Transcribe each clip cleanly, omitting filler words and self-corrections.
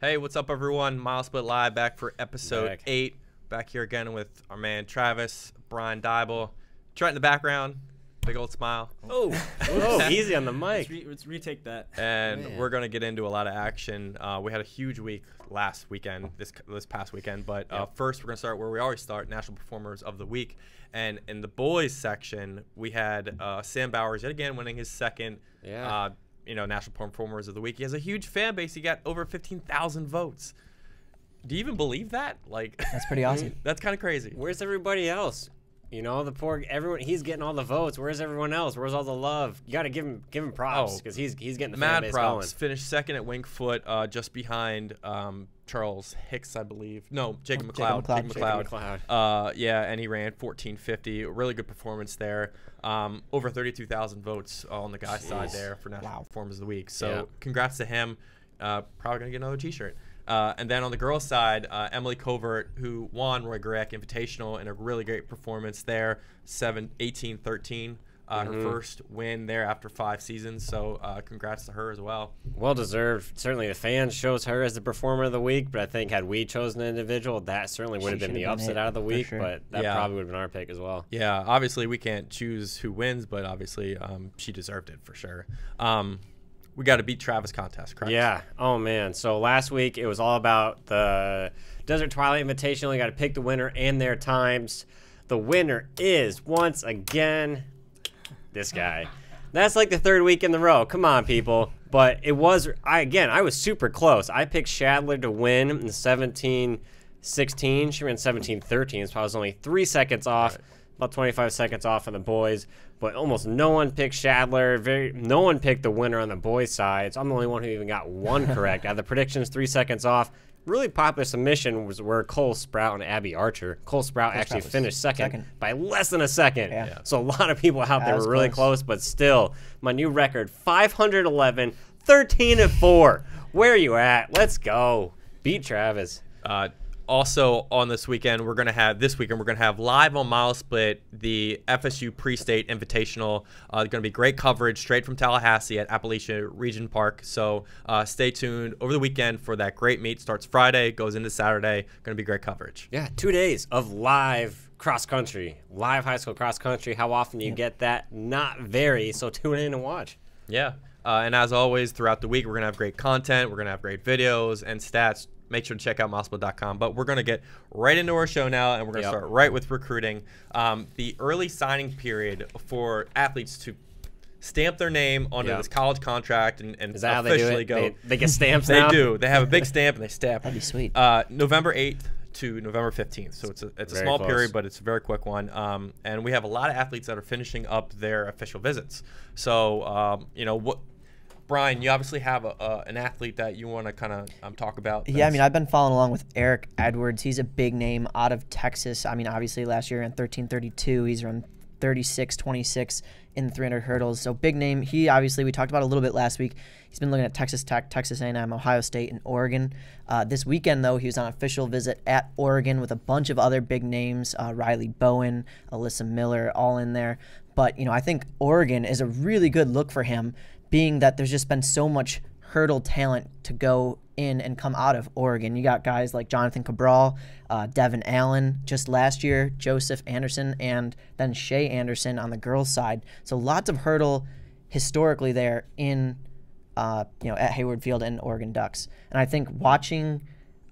Hey, what's up, everyone? MileSplit Live back for episode 8. Back here again with our man Travis, Brian Dybel, Trent in the background. Big old smile. Oh, easy on the mic. Let's retake that. And we're going to get into a lot of action. We had a huge week last weekend, this past weekend. But first, we're going to start where we always start, National Performers of the Week. And in the boys section, we had Sam Bowers yet again winning his second National Performers of the Week. He has a huge fan base. He got over 15,000 votes. Do you even believe that? Like, that's pretty awesome. That's kind of crazy. Where's everybody else? You know, the poor everyone. He's getting all the votes. Where's everyone else? Where's all the love? You got to give him props because he's getting the fan base props. going. Finished second at Winged Foot, just behind Charles Hicks, I believe. No, Jacob McLeod. Jacob McLeod. And he ran 14:50. Really good performance there. Over 32,000 votes on the guy's side there for National Performers of the Week. So congrats to him. Probably gonna get another T-shirt. And then on the girls' side, Emily Covert, who won Roy Garek Invitational in a really great performance there, 18-13, her first win there after 5 seasons. So congrats to her as well. Well deserved. Certainly the fans chose her as the performer of the week, but I think had we chosen an individual, that certainly would have been the upset out of the week, but that probably would have been our pick as well. Yeah, obviously we can't choose who wins, but obviously she deserved it for sure. We got a Beat Travis contest, correct? Yeah. Oh, man. So last week it was all about the Desert Twilight Invitational. You got to pick the winner and their times. The winner is, once again, this guy. That's like the 3rd week in a row. Come on, people. But it was, I was super close. I picked Shadler to win in 17-16. She ran 17-13, so I was only 3 seconds off. About 25 seconds off on the boys, but almost no one picked Shadler. No one picked the winner on the boys' side, so I'm the only one who even got one correct. Out of the predictions, 3 seconds off. Really popular submission were Cole Sprout and Abby Archer. Cole Sprout actually finished second by less than a second. Yeah. So a lot of people out there were really close, but still, my new record, 511, 13-4. Where are you at? Let's go. Beat Travis. Also on this weekend, we're gonna have live on MileSplit the FSU Pre-State Invitational. Going to be great coverage straight from Tallahassee at Appalachia Region Park. So stay tuned over the weekend for that great meet. Starts Friday, goes into Saturday. Going to be great coverage. Yeah, 2 days of live cross country, live high school cross country. How often do you get that? Not very. So tune in and watch. Yeah, and as always, throughout the week, we're gonna have great content. We're gonna have great videos and stats. Make sure to check out MileSplit.com. But we're going to get right into our show now, and we're going to start right with recruiting. The early signing period for athletes to stamp their name onto this college contract and Is that officially how they go. They get stamps now? They do. They have a big stamp, and they stamp. That'd be sweet. November 8th to November 15th. So it's a small period, but it's a very quick one. And we have a lot of athletes that are finishing up their official visits. So, Brian, you obviously have an athlete that you want to kind of talk about. Yeah, I mean, I've been following along with Eric Edwards. He's a big name out of Texas. I mean, obviously last year he ran 13:32. He's run 36:26 in the 300 hurdles. So big name. He obviously, we talked about a little bit last week. He's been looking at Texas Tech, Texas A&M, Ohio State, and Oregon. This weekend, though, he was on an official visit at Oregon with a bunch of other big names, Riley Bowen, Alyssa Miller, all in there. But, I think Oregon is a really good look for him, being that there's just been so much hurdle talent to go in and come out of Oregon. You got guys like Jonathan Cabral, Devin Allen just last year, Joseph Anderson, and then Shea Anderson on the girls' side. So lots of hurdle historically there in, at Hayward Field and Oregon Ducks. And I think watching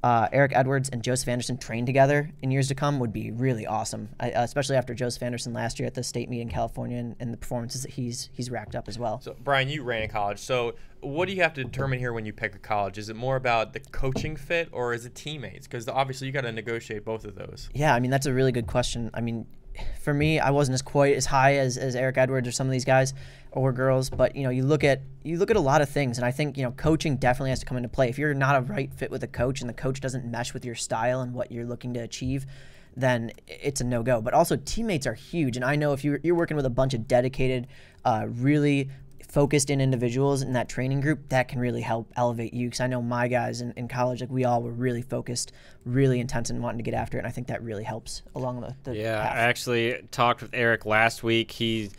Eric Edwards and Joseph Anderson train together in years to come would be really awesome, especially after Joseph Anderson last year at the state meet in California and the performances that he's racked up as well. So, Brian, you ran in college. So what do you have to determine here when you pick a college? Is it more about the coaching fit or is it teammates? Because obviously you got to negotiate both of those. Yeah, I mean, that's a really good question. I mean, for me, I wasn't as quite as high as Eric Edwards or some of these guys or girls, but you look at a lot of things, and I think coaching definitely has to come into play. If you're not a right fit with a coach and the coach doesn't mesh with your style and what you're looking to achieve, then it's a no-go. But also teammates are huge, and I know if you're working with a bunch of dedicated, really focused in individuals in that training group, that can really help elevate you. Because I know my guys in college, like we all were really focused, really intense and wanting to get after it. And I think that really helps along the path. I actually talked with Eric last week. He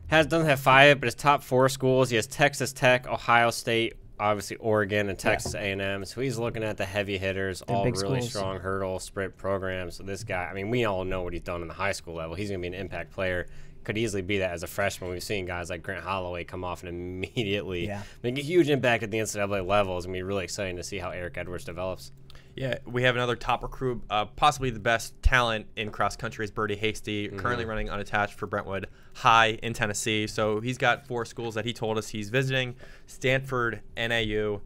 doesn't have 5, but his top 4 schools. He has Texas Tech, Ohio State, obviously Oregon and Texas A&M. So he's looking at the heavy hitters, all really schools. strong hurdle, sprint programs. So this guy, I mean, we all know what he's done in the high school level. He's going to be an impact player. Could easily be that as a freshman. We've seen guys like Grant Holloway come off and immediately make a huge impact at the NCAA level. It's going to be really exciting to see how Eric Edwards develops. Yeah, we have another top recruit, possibly the best talent in cross country is Brody Hasty, currently running unattached for Brentwood High in Tennessee. So he's got 4 schools that he told us he's visiting: Stanford, NAU,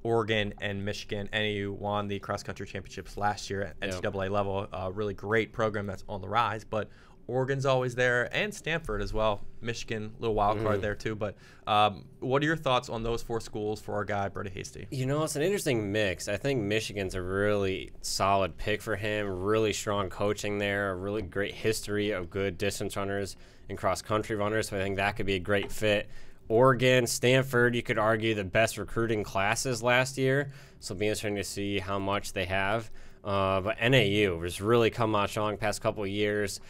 Oregon, and Michigan. NAU won the cross country championships last year at NCAA level. Really great program that's on the rise, but Oregon's always there, and Stanford as well. Michigan, little wild card there too. But what are your thoughts on those 4 schools for our guy, Brody Hasty? You know, it's an interesting mix. I think Michigan's a really solid pick for him. Really strong coaching there. A really great history of good distance runners and cross-country runners. So I think that could be a great fit. Oregon, Stanford, you could argue the best recruiting classes last year. So it'll be interesting to see how much they have. But NAU has really come out strong past couple of years.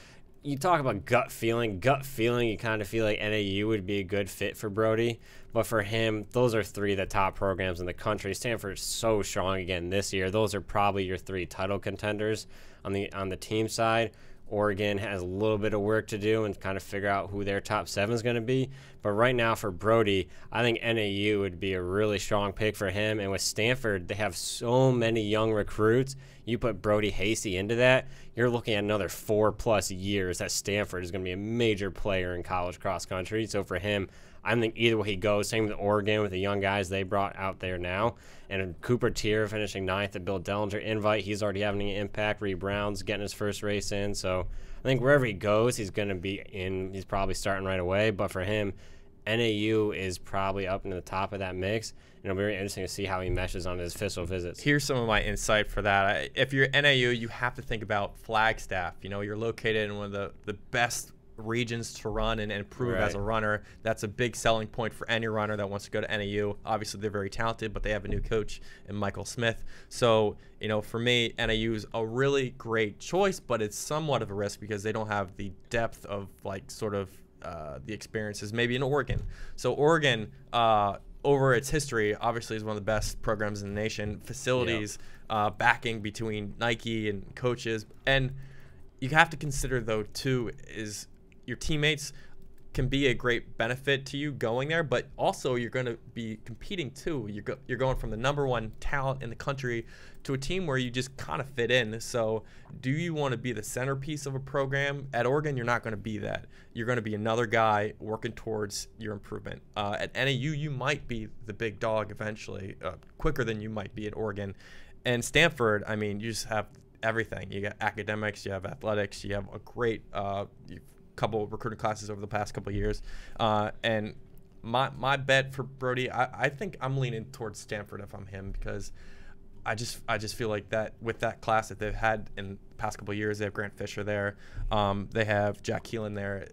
You talk about gut feeling, you kind of feel like NAU would be a good fit for Brody. But for him, those are 3 of the top programs in the country. Stanford is so strong again this year. Those are probably your 3 title contenders on the team side. Oregon has a little bit of work to do and kind of figure out who their top 7 is going to be. But right now for Brody, I think NAU would be a really strong pick for him. And with Stanford, they have so many young recruits. You put Brody Hasty into that, you're looking at another 4+ years that Stanford is going to be a major player in college cross country. So for him, I think either way he goes, same with Oregon with the young guys they brought out there now. And Cooper Tier finishing 9th at Bill Dellinger invite. He's already having an impact. Reed Brown's getting his first race in. So I think wherever he goes, he's going to be in. He's probably starting right away. But for him, NAU is probably up in the top of that mix. And it'll be very interesting to see how he meshes on his official visits. Here's some of my insight for that. If you're NAU, you have to think about Flagstaff. You know, you're located in one of the best regions to run and improve as a runner. That's a big selling point for any runner that wants to go to NAU. Obviously, they're very talented, but they have a new coach in Michael Smith. So, you know, for me, NAU is a really great choice, but it's somewhat of a risk because they don't have the depth of like sort of the experiences maybe in Oregon. So Oregon, over its history, obviously is one of the best programs in the nation. Facilities, backing between Nike and coaches. And you have to consider, though, too, is your teammates can be a great benefit to you going there, but also you're going to be competing, too. You're going from the #1 talent in the country to a team where you just kind of fit in. So do you want to be the centerpiece of a program? At Oregon, you're not going to be that. You're going to be another guy working towards your improvement. At NAU, you might be the big dog eventually, quicker than you might be at Oregon. And Stanford, I mean, you just have everything. You got academics, you have athletics, you have a great couple of recruiting classes over the past couple of years. And my bet for Brody, I think I'm leaning towards Stanford if I'm him, because I just feel like that with that class that they've had in the past couple of years, they have Grant Fisher there, they have Jack Keelan there.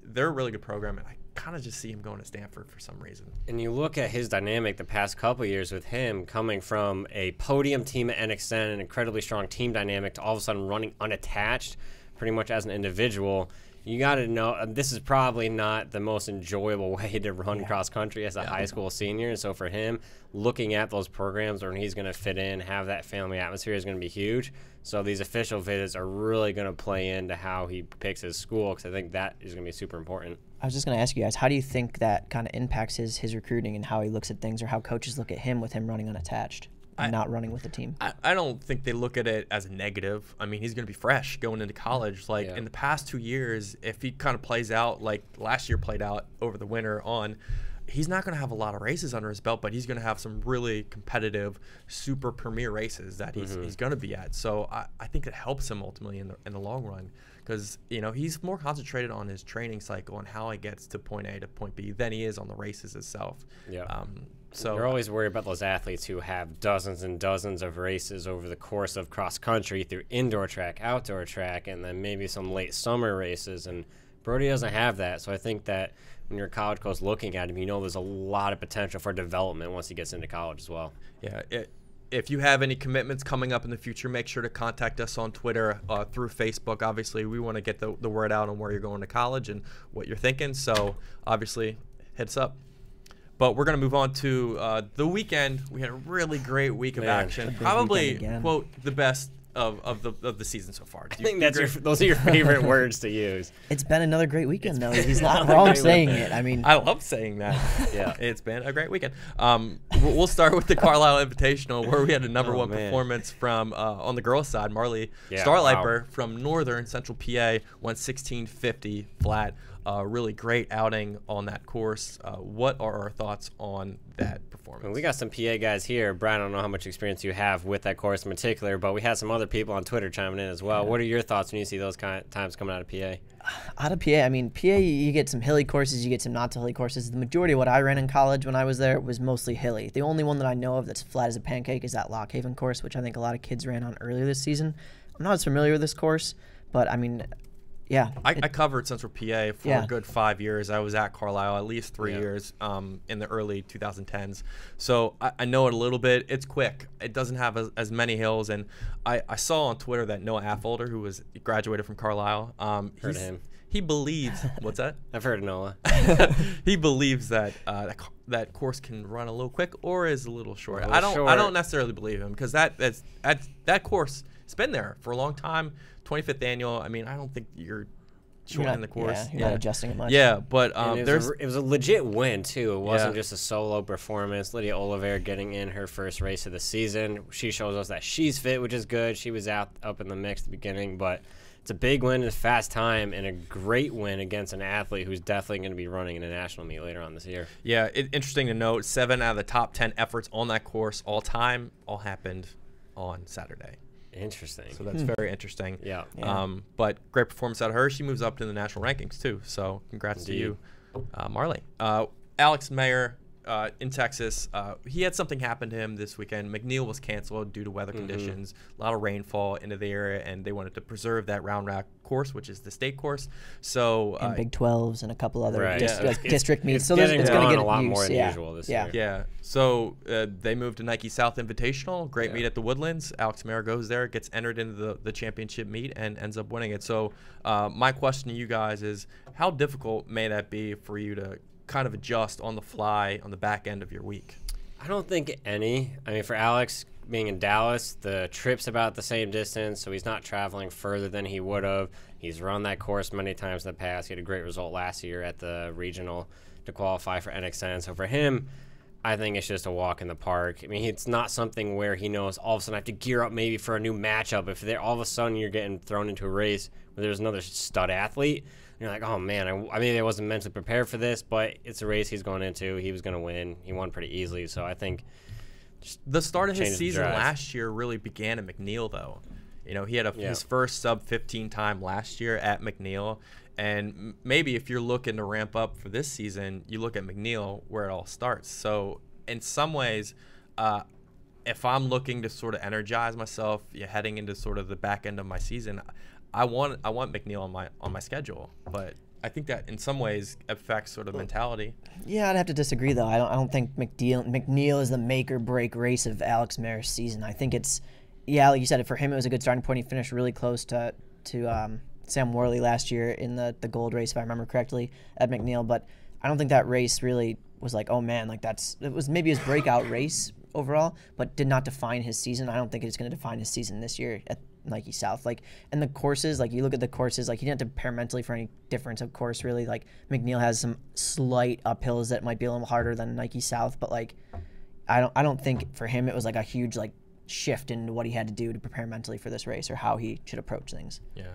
They're a really good program, and I kind of just see him going to Stanford for some reason. And you look at his dynamic the past couple of years with him coming from a podium team at NXN, an incredibly strong team dynamic, to all of a sudden running unattached pretty much as an individual. You got to know this is probably not the most enjoyable way to run cross country as a high school senior. And so for him, looking at those programs where he's going to fit in, have that family atmosphere is going to be huge. So these official visits are really going to play into how he picks his school, because I think that is going to be super important. I was just going to ask you guys, how do you think that kind of impacts his recruiting and how he looks at things, or how coaches look at him with him running unattached and not running with the team? I don't think they look at it as a negative. I mean, he's going to be fresh going into college. Like in the past 2 years, if he kind of plays out like last year played out over the winter on, he's not going to have a lot of races under his belt, but he's going to have some really competitive, super premier races that he's going to be at. So I think it helps him ultimately in the long run, because you know he's more concentrated on his training cycle and how he gets to point A to point B than he is on the races itself. So you're always worried about those athletes who have dozens and dozens of races over the course of cross country through indoor track, outdoor track, and then maybe some late summer races. And Brody doesn't have that. So I think that when your college coach looking at him, you know there's a lot of potential for development once he gets into college as well. Yeah. If you have any commitments coming up in the future, make sure to contact us on Twitter, through Facebook. Obviously, we want to get the word out on where you're going to college and what you're thinking. So obviously, hit us up. But we're going to move on to the weekend. We had a really great week of action. Probably, quote, the best of the season so far. I think those are your favorite words to use. It's been another great weekend, though. He's not wrong saying it. I mean, I love saying that. Yeah, it's been a great weekend. We'll start with the Carlisle Invitational, where we had a number one performance from on the girls' side. Marley Starliper from Northern Central PA went 1650 flat. Really great outing on that course. What are our thoughts on that performance? Well, we got some PA guys here. Brian, I don't know how much experience you have with that course in particular, but we had some other people on Twitter chiming in as well. What are your thoughts when you see those kind of times coming out of PA? Out of PA, I mean, PA, you get some hilly courses, you get some not so hilly courses. The majority of what I ran in college when I was there was mostly hilly. The only one that I know of that's flat as a pancake is that Lock Haven course, which I think a lot of kids ran on earlier this season. I'm not as familiar with this course, but I mean, yeah. I covered Central PA for a good 5 years. I was at Carlisle at least 3 years in the early 2010s. So I know it a little bit. It's quick. It doesn't have as many hills. And I saw on Twitter that Noah Affolter, who graduated from Carlisle, heard of him. He believes – what's that? I've heard of Noah. He believes that that course can run a little quick or is a little short. I don't necessarily believe him because that course has been there for a long time. 25th annual. I mean, I don't think you're shortening the course. You're not adjusting it much. Yeah, but it was a legit win too. It wasn't just a solo performance. Lydia Oliver getting in her first race of the season. She shows us that she's fit, which is good. She was up in the mix at the beginning, but it's a big win in a fast time and a great win against an athlete who's definitely going to be running in a national meet later on this year. Yeah, interesting to note, 7 out of the top 10 efforts on that course all time all happened on Saturday. Interesting. So that's very interesting. Yeah. But great performance out of her. She moves up to the national rankings too. So congrats to you, Marley. Alex Mayer in Texas. He had something happen to him this weekend. McNeil was canceled due to weather conditions. A lot of rainfall into the area, and they wanted to preserve that Round Rock course, which is the state course. So and Big 12s and a couple other district meets. So it's going to get a lot more than usual this year. Yeah. So they moved to Nike South Invitational. Great meet at the Woodlands. Alex Mayer goes there, gets entered into the championship meet, and ends up winning it. So my question to you guys is, how difficult may that be for you to kind of adjust on the fly on the back end of your week? I don't think any. I mean, for Alex being in Dallas, the trip's about the same distance, so he's not traveling further than he would have. He's run that course many times in the past. He had a great result last year at the regional to qualify for NXN. So for him, I think it's just a walk in the park. I mean, it's not something where he knows all of a sudden I have to gear up maybe for a new matchup. If all of a sudden you're getting thrown into a race where there's another stud athlete, you're like, oh, man, I mean, I wasn't mentally prepared for this, but it's a race he's going into. He was going to win. He won pretty easily. So I think the start of his season last year really began at McNeil, though. You know, he had his first sub-15 time last year at McNeil. And maybe if you're looking to ramp up for this season, you look at McNeil where it all starts. So in some ways, if I'm looking to sort of energize myself heading into sort of the back end of my season, I want McNeil on my schedule. But I think that in some ways affects sort of mentality. Yeah, I'd have to disagree though. I don't think McNeil is the make or break race of Alex Mayer's season. I think it's like you said, for him it was a good starting point. He finished really close to Sam Worley last year in the gold race, if I remember correctly, at McNeil. But I don't think that race really was like, oh man, like it was maybe his breakout race overall, but did not define his season. I don't think it's going to define his season this year at Nike South. Like, and the courses, like you look at the courses, like he didn't have to prepare mentally for any difference of course really. Like McNeil has some slight uphills that might be a little harder than Nike South, but like I don't think for him it was like a huge like shift in what he had to do to prepare mentally for this race or how he should approach things. Yeah.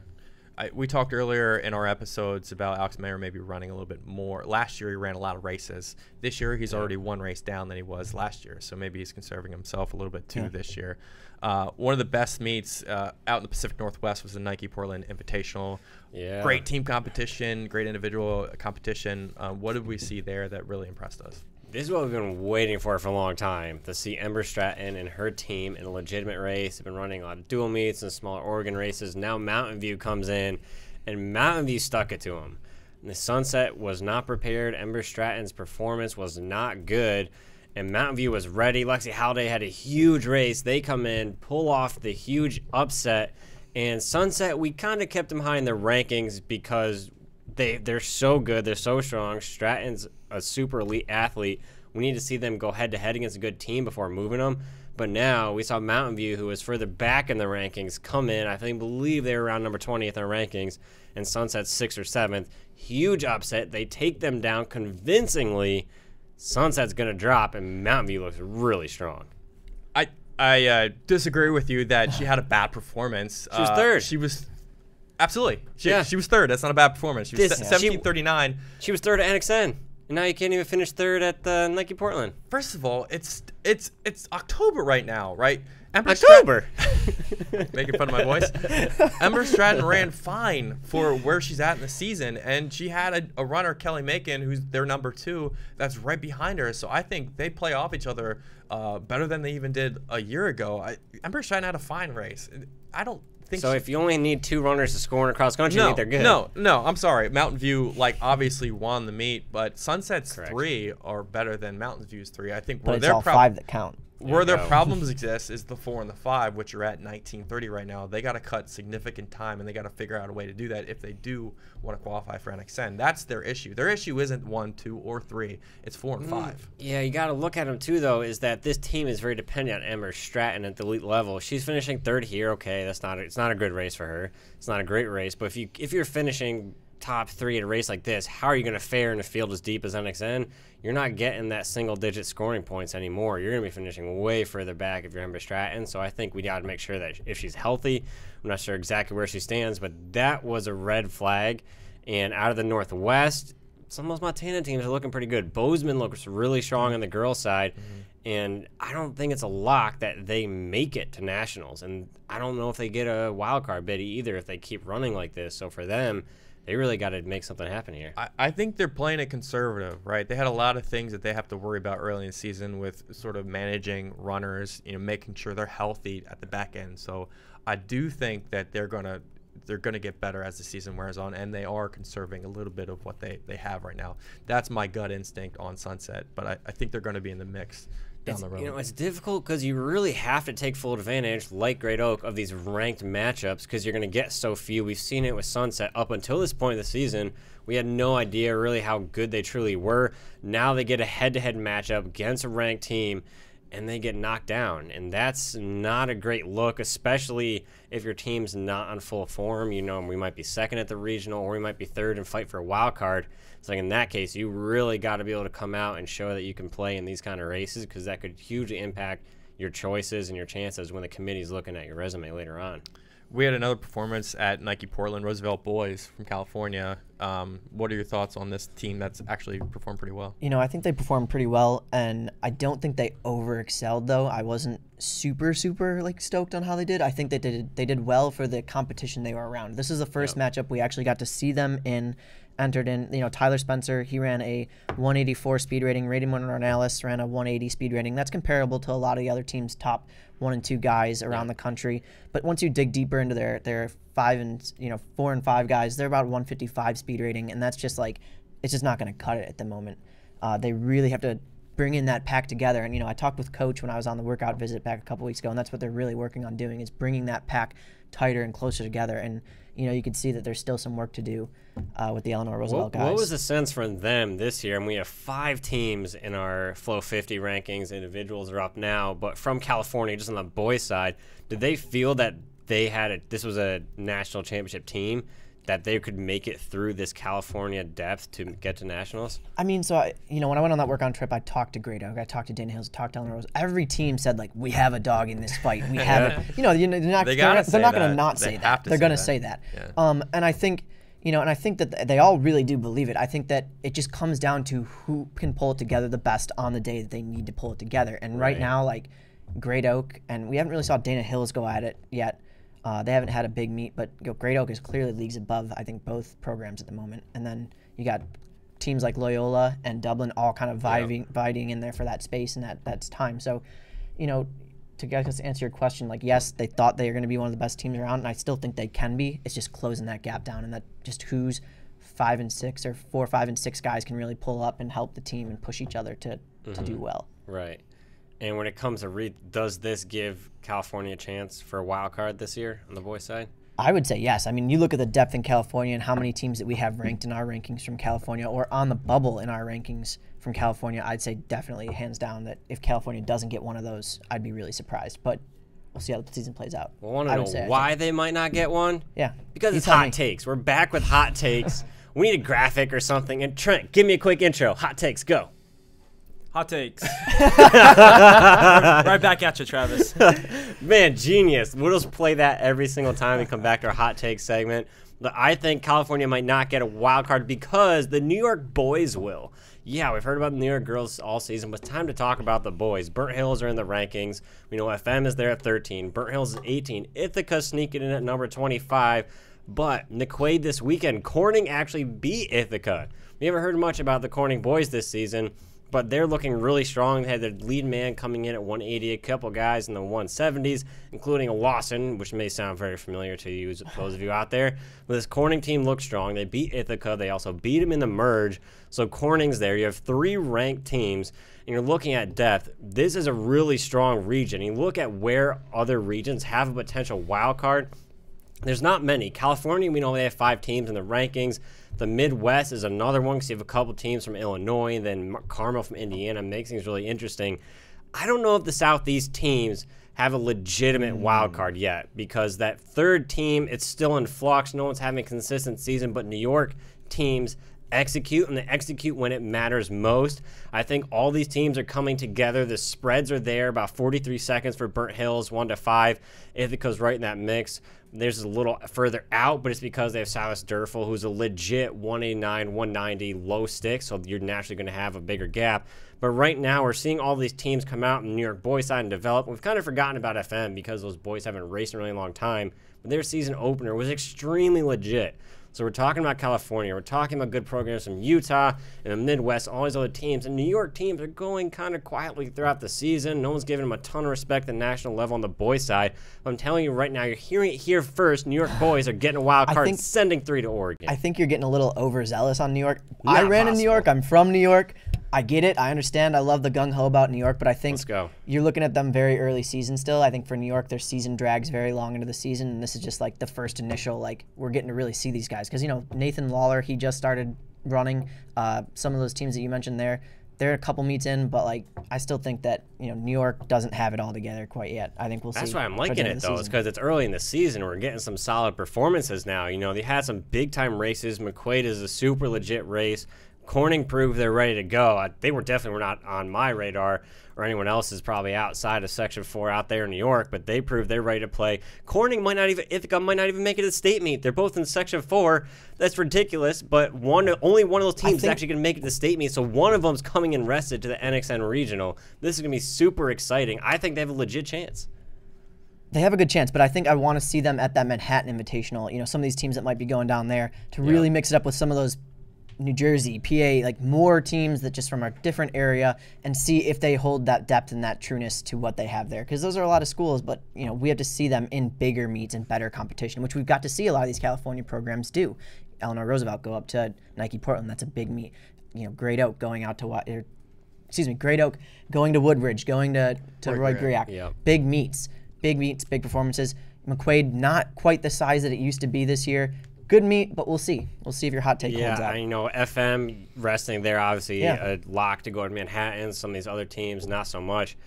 We talked earlier in our episodes about Alex Mayer maybe running a little bit more. Last year he ran a lot of races. This year he's already one race down than he was last year, so maybe he's conserving himself a little bit too this year. One of the best meets out in the Pacific Northwest was the Nike Portland Invitational. Yeah. Great team competition, great individual competition. What did we see there that really impressed us? This is what we've been waiting for a long time, to see Ember Stratton and her team in a legitimate race. They've been running a lot of dual meets and smaller Oregon races. Now Mountain View comes in, and Mountain View stuck it to them. And the Sunset was not prepared. Ember Stratton's performance was not good, and Mountain View was ready. Lexi Halliday had a huge race. They come in, pull off the huge upset, and Sunset, we kind of kept them high in the rankings because they're so good. They're so strong. Stratton's a super elite athlete. We need to see them go head-to-head against a good team before moving them. But now we saw Mountain View, who was further back in the rankings, come in. I believe they were around number 20th in our rankings, and Sunset's 6th or 7th. Huge upset. They take them down convincingly. Sunset's going to drop, and Mountain View looks really strong. I disagree with you that she had a bad performance. She was third. She was absolutely. She was third. That's not a bad performance. She was 1739. She was third at NXN, and now you can't even finish third at Nike Portland. First of all, it's October right now, right? October. Making fun of my voice. Ember Stratton ran fine for where she's at in the season, and she had a runner, Kelly Macon, who's their number 2, that's right behind her. So I think they play off each other better than they even did a year ago. Ember Stratton had a fine race. I don't think so. If you only need 2 runners to score in a cross country, you think they're good? No. I'm sorry. Mountain View obviously won the meet, but Sunset's 3 are better than Mountain View's 3. I think. But it's all 5 that count. Where their problems exist is the 4 and the 5, which are at 1930 right now. They got to cut significant time, and they got to figure out a way to do that if they do want to qualify for NXN. That's their issue. Their issue isn't 1, 2, or 3. It's 4 and 5. Yeah, you got to look at them too, though. Is that this team is very dependent on Ember Stratton at the elite level. She's finishing 3rd here. Okay, it's not a good race for her. It's not a great race, but if you're finishing top 3 at a race like this, how are you going to fare in a field as deep as NXN? You're not getting that single-digit scoring points anymore. You're going to be finishing way further back if you're Ember Stratton. So I think we got to make sure that if she's healthy, I'm not sure exactly where she stands, but that was a red flag. And out of the Northwest, some of those Montana teams are looking pretty good. Bozeman looks really strong on the girls' side. And I don't think it's a lock that they make it to nationals. And I don't know if they get a wild card bid either if they keep running like this. So for them, they really got to make something happen here. I think they're playing it conservative, right? They had a lot of things that they have to worry about early in the season with sort of managing runners, making sure they're healthy at the back end. So I do think that they're gonna get better as the season wears on, and they are conserving a little bit of what they have right now. That's my gut instinct on Sunset, but I think they're going to be in the mix down the road. It's difficult because you really have to take full advantage, like Great Oak, of these ranked matchups because you're going to get so few. We've seen it with Sunset up until this point of the season. We had no idea really how good they truly were. Now they get a head-to-head matchup against a ranked team, and they get knocked down. And that's not a great look, especially if your team's not on full form. We might be 2nd at the regional, or we might be 3rd and fight for a wild card. So in that case, you really got to be able to come out and show that you can play in these kind of races because that could hugely impact your choices and your chances when the committee's looking at your resume later on. We had another performance at Nike Portland, Roosevelt boys from California. What are your thoughts on this team that's actually performed pretty well? I think they performed pretty well, and I don't think they over-excelled, though. I wasn't super stoked on how they did. I think they did well for the competition they were around. This is the first matchup we actually got to see them entered in. Tyler Spencer, he ran a 184 speed rating. Raymond Ornelas ran a 180 speed rating. That's comparable to a lot of the other teams' top 1 and 2 guys around the country. But once you dig deeper into their 4 and 5 guys, they're about 155 speed rating, and that's just it's just not going to cut it at the moment. They really have to bring in that pack together. And I talked with Coach when I was on the workout visit back a couple weeks ago, and that's what they're really working on doing is bringing that pack tighter and closer together. And you could see that there's still some work to do with the Eleanor Roosevelt guys. What was the sense from them this year? And we have 5 teams in our Flow 50 rankings. Individuals are up now, but from California, just on the boys' side, did they feel that this was a national championship team, that they could make it through this California depth to get to nationals? So when I went on that work-on trip, I talked to Great Oak, I talked to Dana Hills, I talked to Eleanor Rose. Every team said we have a dog in this fight. We have it. They're not going to not say that. They're going to say that. Yeah. And I think that they all really do believe it. I think that it just comes down to who can pull it together the best on the day that they need to pull it together. And right now, Great Oak, and we haven't really saw Dana Hills go at it yet. They haven't had a big meet, but Great Oak is clearly leagues above, I think, both programs at the moment. And then you got teams like Loyola and Dublin all kind of vying in there for that space and that's time. So, to answer your question, yes, they thought they were going to be one of the best teams around, and I still think they can be. It's just closing that gap down, and that just who's 5 and 6 or 4, 5, and 6 guys can really pull up and help the team and push each other to do well. Right. And when it comes to does this give California a chance for a wild card this year on the boys' side? I would say yes. I mean, you look at the depth in California and how many teams that we have ranked in our rankings from California or on the bubble in our rankings from California. I'd say definitely, hands down, that if California doesn't get one of those, I'd be really surprised. But we'll see how the season plays out. I want to know why they might not get one? Yeah. Because it's hot takes. We're back with hot takes. We need a graphic or something. And Trent, give me a quick intro. Hot takes, go. Hot takes. Right back at you, Travis. Man, genius. We'll just play that every single time we come back to our hot take segment. But I think California might not get a wild card because the New York boys will. Yeah, we've heard about the New York girls all season, but it's time to talk about the boys. Burnt Hills are in the rankings. We know FM is there at 13. Burnt Hills is 18. Ithaca's sneaking in at number 25. But McQuaid this weekend, Corning actually beat Ithaca. We haven't heard much about the Corning boys this season, but they're looking really strong. They had their lead man coming in at 180, a couple guys in the 170s, including a Lawson, which may sound very familiar to you, those of you out there. But this Corning team looks strong. They beat Ithaca. They also beat them in the merge. So Corning's there. You have 3 ranked teams, and you're looking at depth. This is a really strong region. You look at where other regions have a potential wild card. There's not many. California, we know they have 5 teams in the rankings. The Midwest is another one because you have a couple teams from Illinois, then Carmel from Indiana. Makes things really interesting. I don't know if the Southeast teams have a legitimate wild card yet because that third team, it's still in flux. No one's having a consistent season, but New York teams execute, and they execute when it matters most. I think all these teams are coming together. The spreads are there, about 43 seconds for Burnt Hills, 1-5. Ithaca's right in that mix. There's a little further out, but it's because they have Silas Durfel, who's a legit 189, 190 low stick, so you're naturally going to have a bigger gap. But right now, we're seeing all these teams come out in the New York boys side and develop. We've kind of forgotten about FM because those boys haven't raced in a really long time, but their season opener was extremely legit. So we're talking about California. We're talking about good programs from Utah and the Midwest, all these other teams. And New York teams are going kind of quietly throughout the season. No one's giving them a ton of respect at the national level on the boys' side. But I'm telling you right now, you're hearing it here first. New York boys are getting a wild card, sending 3 to Oregon. I think you're getting a little overzealous on New York. Not I ran possible. in New York. I'm from New York. I get it. I understand. I love the gung-ho about New York, but I think you're looking at them very early season still. I think for New York, their season drags very long into the season, and this is just like the first initial, like, we're getting to really see these guys. Because, you know, Nathan Lawler, he just started running. Some of those teams that you mentioned there, they're a couple meets in, but, like, I still think that, you know, New York doesn't have it all together quite yet. I think we'll see. That's why I'm liking it, though, is because it's early in the season. We're getting some solid performances now. You know, they had some big-time races. McQuaid is a super legit race. Corning proved they're ready to go. They were definitely not on my radar or anyone else's, probably outside of Section 4 out there in New York, but they proved they're ready to play. Corning might not even, Ithaca might not even make it to state meet. They're both in Section 4. That's ridiculous, but only one of those teams is actually going to make it to state meet, so one of them's coming in rested to the NXN Regional. This is going to be super exciting. I think they have a legit chance. They have a good chance, but I think I want to see them at that Manhattan Invitational. You know, some of these teams that might be going down there to really mix it up with some of those New Jersey, PA, like more teams that just from a different area, and see if they hold that depth and that trueness to what they have there. Because those are a lot of schools, but you know we have to see them in bigger meets and better competition, which we've got to see a lot of these California programs do. Eleanor Roosevelt go up to Nike Portland, that's a big meet. You know, Great Oak going out to Great Oak going to Woodbridge, going to Roy Griak. Big meets, big performances. McQuaid not quite the size that it used to be this year. Good meet, but we'll see. We'll see if your hot take holds out. Yeah, you know, FM resting there, obviously a lock to go to Manhattan. Some of these other teams, not so much.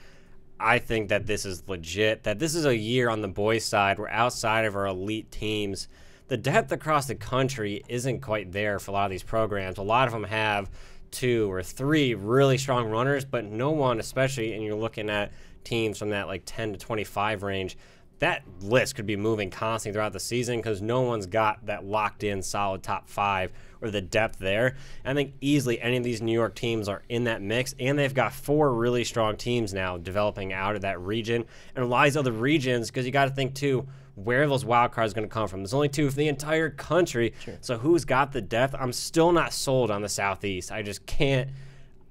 I think that this is legit, that this is a year on the boys' side where outside of our elite teams, the depth across the country isn't quite there for a lot of these programs. A lot of them have 2 or 3 really strong runners, but no one, especially, and you're looking at teams from that like 10 to 25 range, that list could be moving constantly throughout the season because no one's got that locked-in solid top 5 or the depth there. I think easily any of these New York teams are in that mix, and they've got 4 really strong teams now developing out of that region. And a lot of these other regions, because you got to think, too, where those wild cards are going to come from. There's only 2 for the entire country, so who's got the depth? I'm still not sold on the Southeast. I just can't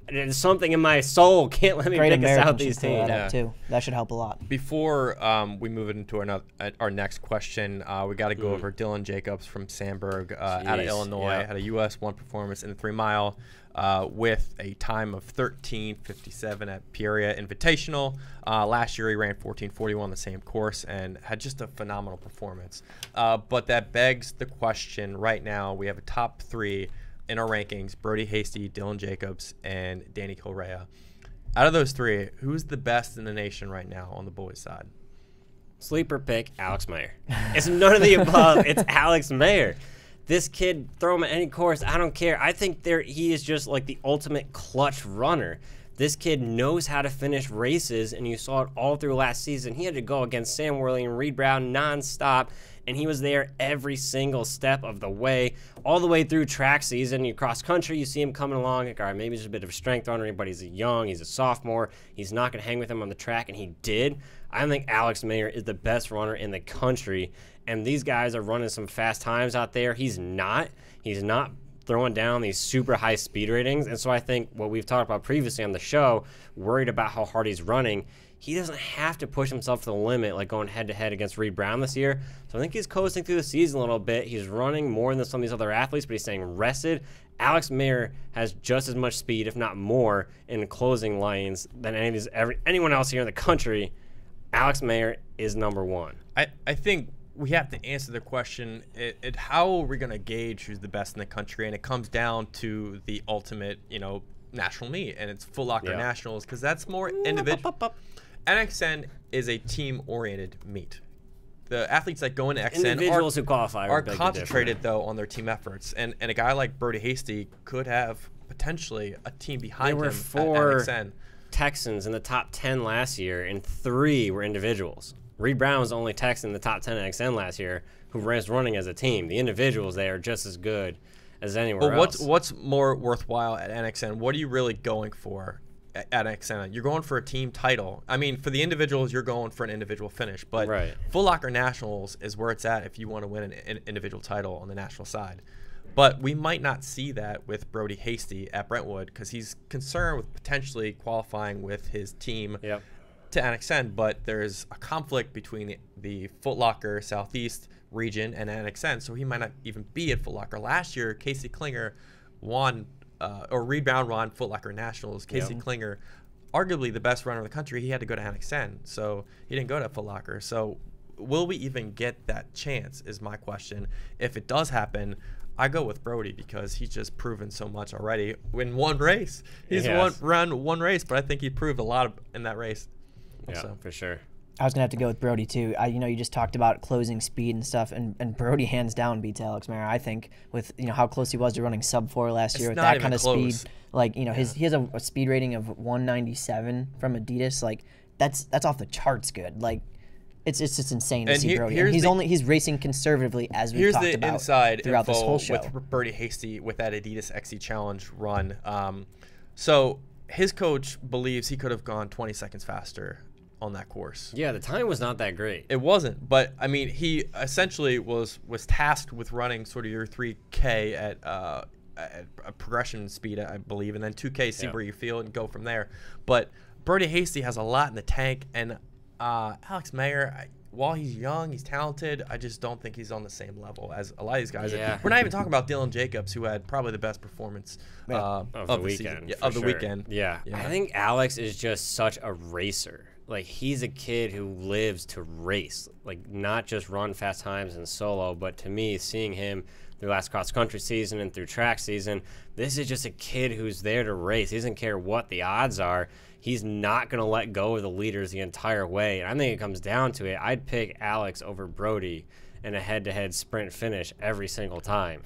There's something in my soul can't let me Great pick us American out these should fill teams. that up too. That should help a lot. Before we move into our next question, we got to go over Dylan Jacobs from Sandburg out of Illinois. Had a US 1 performance in the 3 mile with a time of 13:57 at Peoria Invitational. Last year he ran 14:41 on the same course and had just a phenomenal performance. But that begs the question right now. We have a top 3 in our rankings: Brody Hasty, Dylan Jacobs, and Danny Correa. Out of those 3, who's the best in the nation right now on the boys' side? Sleeper pick, Alex Mayer. It's none of the above. It's Alex Mayer. This kid, throw him at any course, I don't care. I think he is just like the ultimate clutch runner. This kid knows how to finish races, and you saw it all through last season. He had to go against Sam Worley and Reed Brown nonstop, and he was there every single step of the way, all the way through track season. You cross country, you see him coming along. Like, all right, maybe he's a bit of a strength runner, but he's young, he's a sophomore. He's not going to hang with him on the track, and he did. I think Alex Mayer is the best runner in the country, and these guys are running some fast times out there. He's not throwing down these super high speed ratings. And so I think what we've talked about previously on the show, worried about how hard he's running, he doesn't have to push himself to the limit like going head-to-head against Reed Brown this year. So I think he's coasting through the season a little bit. He's running more than some of these other athletes, but he's staying rested. Alex Mayer has just as much speed, if not more, in closing lanes than anyone else here in the country. Alex Mayer is number 1. I think we have to answer the question, how are we going to gauge who's the best in the country? And it comes down to the ultimate, national meet, and it's Foot Locker Nationals, because that's more individual. NXN is a team-oriented meet. The athletes that go into XN individuals who qualify are concentrated, though, on their team efforts. And a guy like Brody Hasty could have potentially a team behind him at NXN. Texans in the top 10 last year, and 3 were individuals. Reed Brown was the only Texan in the top 10 at XN last year who was running as a team. The individuals there are just as good as anywhere else. What's more worthwhile at NXN? What are you really going for at NXN? You're going for a team title. I mean, for the individuals, you're going for an individual finish. But Foot Locker Nationals is where it's at if you want to win an individual title on the national side. But we might not see that with Brody Hasty at Brentwood because he's concerned with potentially qualifying with his team to NXN. But there's a conflict between the Foot Locker Southeast region and NXN, so he might not even be at Foot Locker. Last year, Casey Klinger won, or Reed Brown won Foot Locker Nationals. Casey Klinger, arguably the best runner in the country, he had to go to NXN, so he didn't go to Foot Locker. So will we even get that chance is my question. If it does happen, I go with Brody because he's just proven so much already in one race. He's run one race, but I think he proved a lot in that race. Also. Yeah, for sure. I was gonna have to go with Brody too. You just talked about closing speed and stuff, and Brody hands down beats Alex Mayer. I think with how close he was to running sub 4 last year with that kind of speed. Like he has a speed rating of 197 from Adidas. Like that's off the charts good. Like it's just insane to see Brody. And he's racing conservatively as we've talked about inside throughout this whole show. With Brody Hasty with that Adidas XC Challenge run. So his coach believes he could have gone 20 seconds faster on that course. Yeah, the time was not that great. It wasn't, but I mean, he essentially was tasked with running sort of your 3K at a progression speed, I believe, and then 2K, see where you feel and go from there. But Brody Hasty has a lot in the tank, and Alex Mayer, while he's young, he's talented, I just don't think he's on the same level as a lot of these guys. Yeah. We're not even talking about Dylan Jacobs, who had probably the best performance of the weekend. Of the weekend. Yeah. I think Alex is just such a racer. Like, he's a kid who lives to race, like not just run fast times and solo, but to me, seeing him through last cross-country season and through track season, this is just a kid who's there to race. He doesn't care what the odds are. He's not going to let go of the leaders the entire way. And I think it comes down to it. I'd pick Alex over Brody in a head-to-head sprint finish every single time.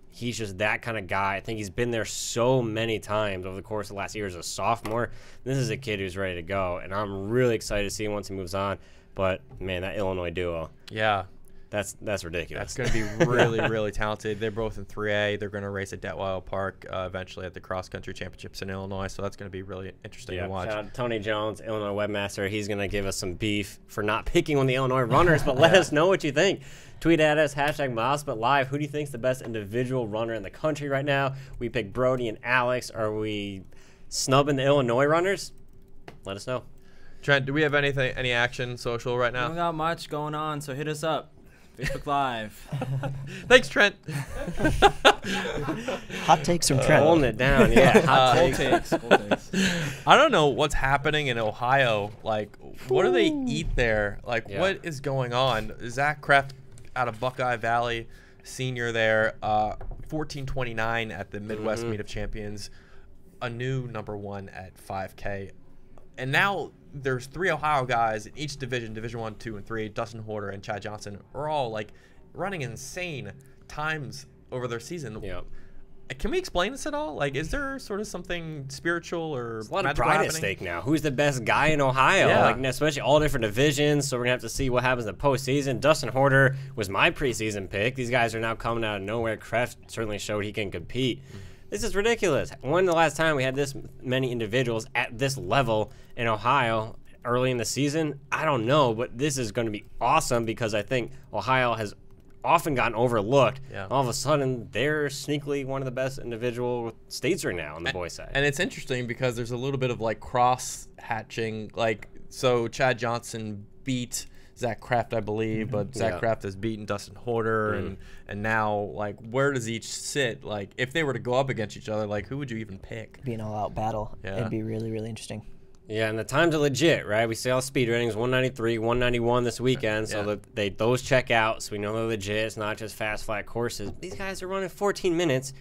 He's just that kind of guy. I think he's been there so many times over the course of the last year as a sophomore. This is a kid who's ready to go, and I'm really excited to see him once he moves on. But, man, that Illinois duo. Yeah. That's ridiculous. That's going to be really, really talented. They're both in 3A. They're going to race at Detweiler Park eventually at the cross-country championships in Illinois, so that's going to be really interesting to watch. Shout out to Tony Jones, Illinois webmaster. He's going to give us some beef for not picking one of the Illinois runners, but let us know what you think. Tweet at us, #MileSplitLive. Who do you think is the best individual runner in the country right now? We pick Brody and Alex. Are we snubbing the Illinois runners, let us know. Trent, do we have any action social right We don't now? got much going on, so hit us up. Facebook Live. Thanks, Trent. Hot takes from Trent. Holding it down, yeah. Hot Cold takes. takes. Cold takes. I don't know what's happening in Ohio. Like, what do they eat there? Like, Yeah. what is going on? Zach Kraft out of Buckeye Valley, senior there, 14:29 at the Midwest Meet of Champions, a new #1 at 5K. And now there's 3 Ohio guys in each division, Division 1, 2, and 3. Dustin Horder and Chad Johnson are all like running insane times over their season. Yep. Can we explain this at all? Like, is there sort of something spiritual or There's a lot of magical pride at happening? stake now. Who's the best guy in Ohio? Yeah. Like, especially all different divisions. So we're gonna have to see what happens in the postseason. Dustin Horder was my preseason pick. These guys are now coming out of nowhere. Kraft certainly showed he can compete. This is ridiculous. When the last time we had this many individuals at this level in Ohio early in the season? I don't know, but this is going to be awesome because I think Ohio has often gotten overlooked. Yeah. All of a sudden, they're sneakily one of the best individual states right now on the boys' side. And it's interesting because there's a little bit of like cross hatching. Like, so Chad Johnson beat Zach Kraft, I believe, but Zach Yeah. Kraft has beaten Dustin Horder, and now like where does each sit? Like, if they were to go up against each other, like who would you even pick? Be an all-out battle. Yeah. It'd be really, really interesting. Yeah, and the times are legit, right? We see all the speed ratings, 193, 191 this weekend, so Yeah. that those check out, so we know they're legit. It's not just fast, flat courses. These guys are running 14 minutes.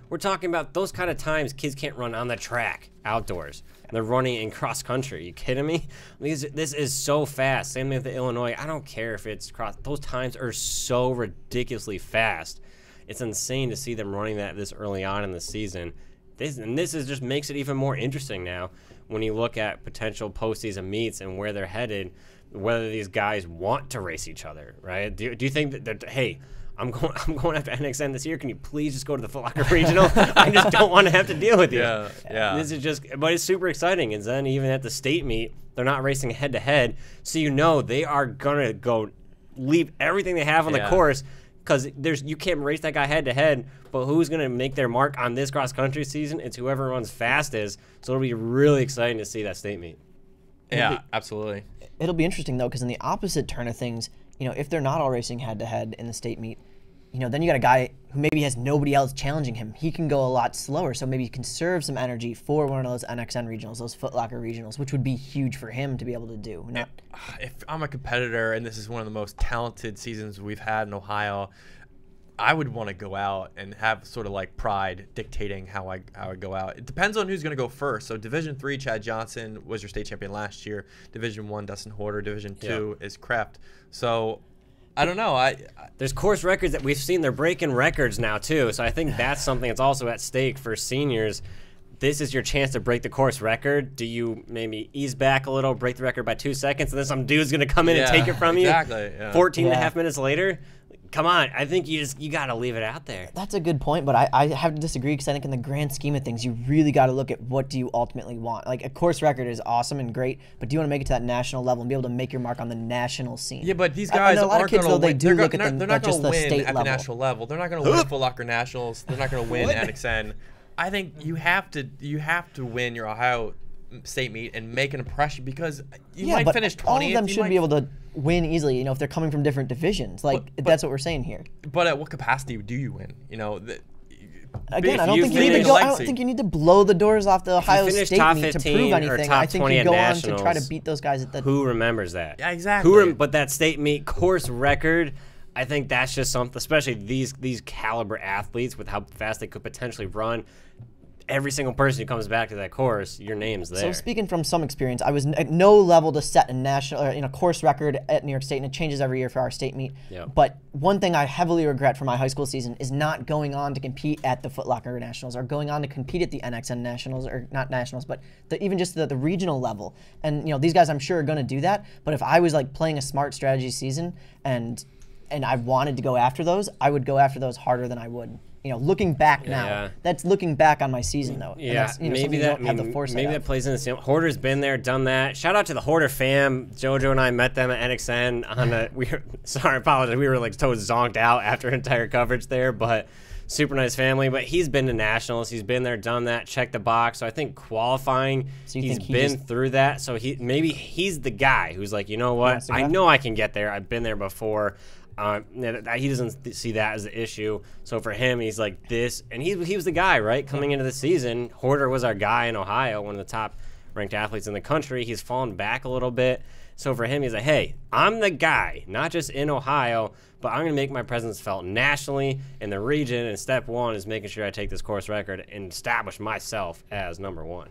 We're talking about those kind of times kids can't run on the track, outdoors. And they're running in cross country. You kidding me? This is so fast. Same thing with the Illinois. I don't care if it's cross. Those times are so ridiculously fast. It's insane to see them running that this early on in the season. This is just makes it even more interesting now when you look at potential postseason meets and where they're headed, whether these guys want to race each other, right? Do you think that hey, I'm going after NXN this year. Can you please just go to the Foot Locker Regional? I just don't want to have to deal with you. Yeah. This is just, but it's super exciting. And then even at the state meet, they're not racing head to head, so you know they are gonna go leave everything they have on the Yeah. course because you can't race that guy head to head. But who's gonna make their mark on this cross country season? It's whoever runs fastest. So it'll be really exciting to see that state meet. Yeah, absolutely. It'll be interesting though, because in the opposite turn of things, if they're not all racing head to head in the state meet, then you got a guy who maybe has nobody else challenging him. He can go a lot slower, so maybe you conserve some energy for one of those NXN regionals, those Foot Locker regionals, which would be huge for him to be able to do. If I'm a competitor and this is one of the most talented seasons we've had in Ohio, I would want to go out and have sort of like pride dictating how I go out. It depends on who's going to go first. So Division 3, Chad Johnson was your state champion last year. Division 1, Dustin Horder. Division 2 is Kraft. So I don't know. There's course records that we've seen. They're breaking records now too. So I think that's something that's also at stake for seniors. This is your chance to break the course record. Do you maybe ease back a little, break the record by 2 seconds, and then some dude's going to come in and take it from you? Exactly. Yeah. 14 and a half minutes later? Come on. I think you got to leave it out there. That's a good point, but I have to disagree because I think in the grand scheme of things, you really got to look at what do you ultimately want. Like a course record is awesome and great, but do you want to make it to that national level and be able to make your mark on the national scene? Yeah, but these guys a lot of aren't kids, going to though, they win. do look at They're not just going to the win state at the level. national level. They're not going to win Foot Locker Nationals. They're not going to win NXN. I think you have to win your Ohio state meet and make an impression because you might but finish 20th. all of them should be able to win easily, if they're coming from different divisions. Like that's what we're saying here. But at what capacity do you win? Again, I if don't you think you need to finish go. I don't legacy- think you need to blow the doors off the Ohio finish State top meet to 15 prove or anything. top I think 20 you at go on to try nationals, to beat those guys at the. Who remembers that? Yeah, exactly. But that state meet course record, I think that's just something, especially these caliber athletes with how fast they could potentially run. Every single person who comes back to that course, your name's there. So speaking from some experience, I was at no level to set a national or course record at New York State, and it changes every year for our state meet. Yep. But one thing I heavily regret from my high school season is not going on to compete at the Foot Locker Nationals or going on to compete at the NXN Nationals, or not Nationals, but even just the regional level. And these guys I'm sure are going to do that. But if I was like playing a smart strategy season and I wanted to go after those, I would go after those harder than I would. Looking back now, Yeah. that's looking back on my season though. And Yeah, that's, maybe something you that don't have the foresight maybe of. that plays in this. Hoarder's been there, done that. Shout out to the Hoarder fam. JoJo and I met them at NXN on a. Sorry, I apologize. We were like so zonked out after entire coverage there, but super nice family, but he's been to nationals. He's been there, done that, checked the box. So I think qualifying, he's been through that. So maybe he's the guy who's like, you know what? I know I can get there. I've been there before. He doesn't see that as the issue. So for him, he's like this, and he was the guy, right? Coming into the season, Horter was our guy in Ohio, one of the top ranked athletes in the country. He's fallen back a little bit. So for him, he's like, hey, I'm the guy, not just in Ohio, but I'm going to make my presence felt nationally in the region. And step one is making sure I take this course record and establish myself as number one.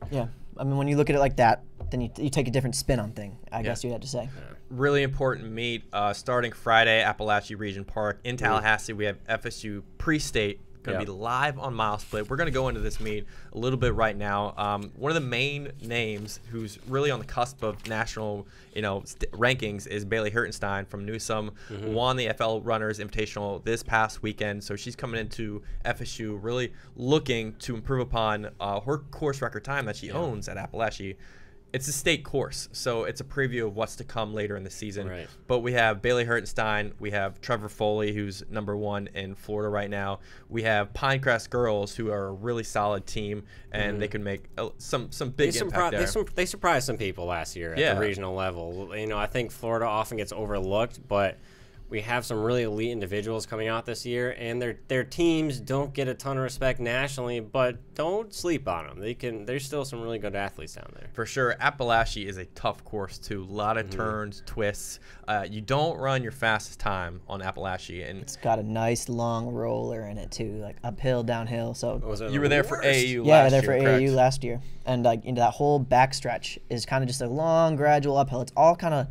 Yeah. I mean, when you look at it like that, then you take a different spin on thing, I guess you had to say. Yeah. Really important meet starting Friday, Appalachia Region Park. In Tallahassee, we have FSU Pre-State going to be live on MileSplit. We're going to go into this meet a little bit right now. One of the main names who's really on the cusp of national, rankings is Bailey Hertenstein from Newsom. Won the FL Runners Invitational this past weekend, so she's coming into FSU really looking to improve upon her course record time that she owns at Appalachia. It's a state course, so it's a preview of what's to come later in the season. Right. But we have Bailey Hertenstein, we have Trevor Foley, who's #1 in Florida right now. We have Pinecrest Girls, who are a really solid team, and they can make some big impact there. They surprised some people last year at the regional level. I think Florida often gets overlooked, but we have some really elite individuals coming out this year, and their teams don't get a ton of respect nationally, but don't sleep on them. There's still some really good athletes down there. For sure. Appalachia is a tough course, too. A lot of turns, twists. You don't run your fastest time on Appalachia. And it's got a nice long roller in it, too, like uphill, downhill. So you were there for AAU last year, yeah, there for AAU last year. And like into that whole backstretch is kind of just a long, gradual uphill. It's all kind of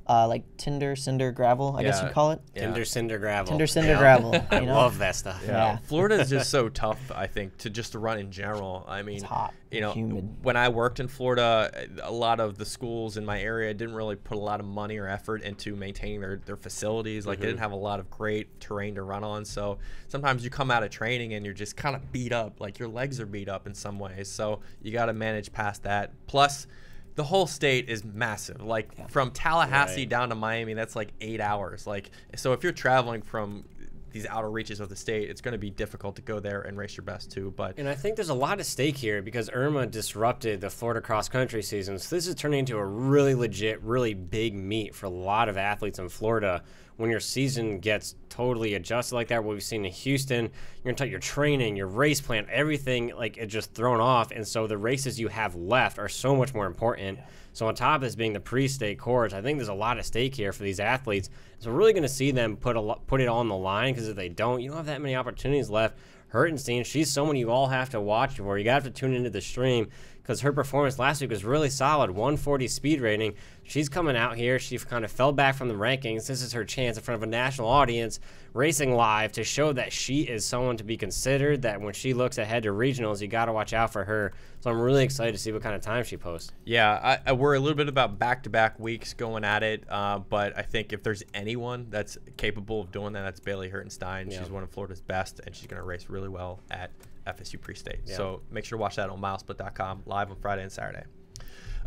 like tinder, cinder, gravel, I guess you'd call it. Tinder, cinder, gravel. Tinder, cinder, gravel. I love that stuff. Yeah. Florida is just so tough, I think, to run in general. I mean, it's hot, humid. When I worked in Florida, a lot of the schools in my area didn't really put a lot of money or effort into maintaining their facilities. Like, they didn't have a lot of great terrain to run on. So sometimes you come out of training and you're just kind of beat up. Like, your legs are beat up in some ways. So you got to manage past that. Plus, the whole state is massive. Like from Tallahassee down to Miami, that's like 8 hours. Like, so if you're traveling from these outer reaches of the state, it's going to be difficult to go there and race your best too. And I think there's a lot at stake here because Irma disrupted the Florida cross country season. So this is turning into a really legit, really big meet for a lot of athletes in Florida. When your season gets totally adjusted like that, what we've seen in Houston, you're going to take your training, your race plan, everything, like it's just thrown off. And so the races you have left are so much more important. So on top of this being the pre-state course, I think there's a lot at stake here for these athletes. So we're really going to see them put it all on the line because if they don't, you don't have that many opportunities left. Hertenstein, she's someone you all have to watch for. You have to tune into the stream because her performance last week was really solid, 140 speed rating. She's coming out here. She kind of fell back from the rankings. This is her chance in front of a national audience, racing live, to show that she is someone to be considered, that when she looks ahead to regionals, you got to watch out for her. So I'm really excited to see what kind of time she posts. Yeah, I worry a little bit about back-to-back weeks going at it, but I think if there's anyone that's capable of doing that, that's Bailey Hertenstein. She's one of Florida's best, and she's going to race really well at FSU Pre-State. Yeah. So make sure to watch that on MileSplit.com live on Friday and Saturday.